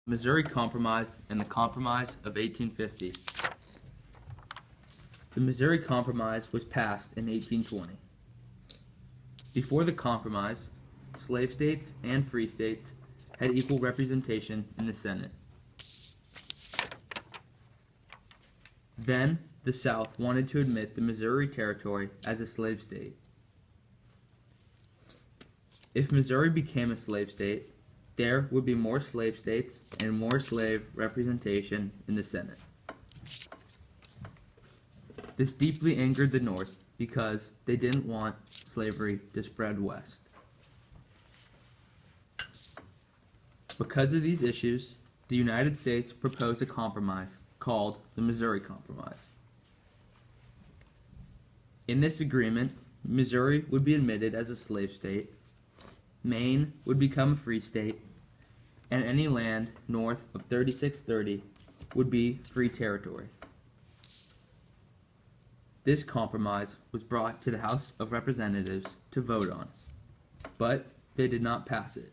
Missouri Compromise and the Compromise of 1850. The Missouri Compromise was passed in 1820. Before the Compromise, slave states and free states had equal representation in the Senate. Then, the South wanted to admit the Missouri Territory as a slave state. If Missouri became a slave state, there would be more slave states and more slave representation in the Senate. This deeply angered the North because they didn't want slavery to spread west. Because of these issues, the United States proposed a compromise called the Missouri Compromise. In this agreement, Missouri would be admitted as a slave state, Maine would become a free state, and any land north of 3630 would be free territory. This compromise was brought to the House of Representatives to vote on, but they did not pass it.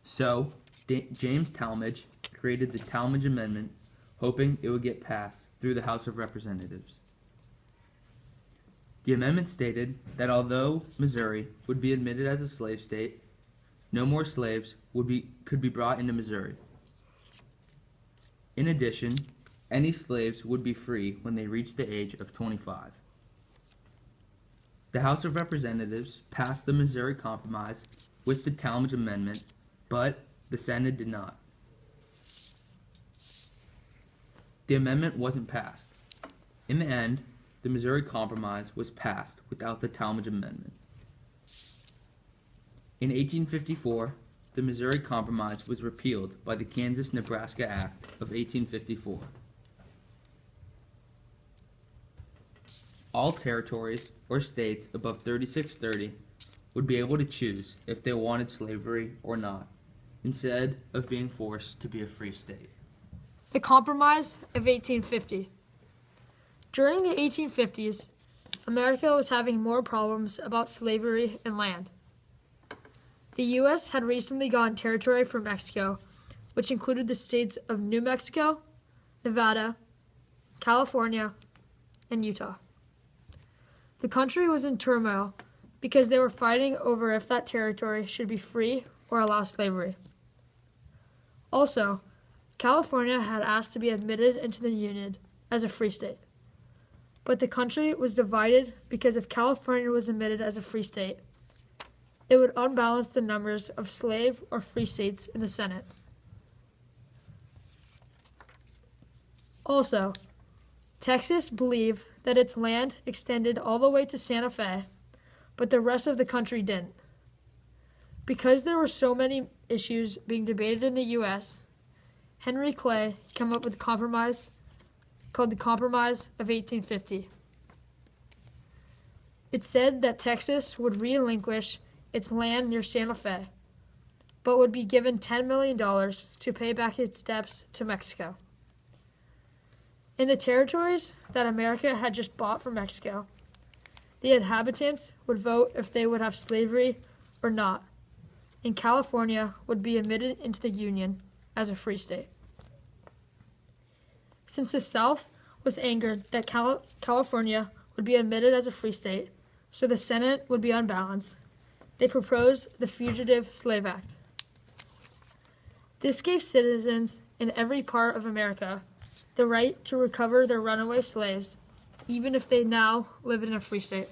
So, James Talmadge created the Talmadge Amendment, hoping it would get passed through the House of Representatives. The amendment stated that although Missouri would be admitted as a slave state, no more slaves could be brought into Missouri. In addition, any slaves would be free when they reached the age of 25. The House of Representatives passed the Missouri Compromise with the Talmadge Amendment, but the Senate did not. The amendment wasn't passed. In the end, the Missouri Compromise was passed without the Talmadge Amendment. In 1854, the Missouri Compromise was repealed by the Kansas-Nebraska Act of 1854. All territories or states above 3630 would be able to choose if they wanted slavery or not, instead of being forced to be a free state. The Compromise of 1850. During the 1850s, America was having more problems about slavery and land. The U.S. had recently gotten territory from Mexico, which included the states of New Mexico, Nevada, California, and Utah. The country was in turmoil because they were fighting over if that territory should be free or allow slavery. Also, California had asked to be admitted into the Union as a free state. But the country was divided because if California was admitted as a free state, it would unbalance the numbers of slave or free states in the Senate. Also, Texas believed that its land extended all the way to Santa Fe, but the rest of the country didn't. Because there were so many issues being debated in the U.S., Henry Clay came up with a compromise called the Compromise of 1850. It said that Texas would relinquish its land near Santa Fe, but would be given $10 million to pay back its debts to Mexico. In the territories that America had just bought from Mexico, the inhabitants would vote if they would have slavery or not, and California would be admitted into the Union as a free state. Since the South was angered that California would be admitted as a free state, so the Senate would be unbalanced, they proposed the Fugitive Slave Act. This gave citizens in every part of America the right to recover their runaway slaves, even if they now live in a free state.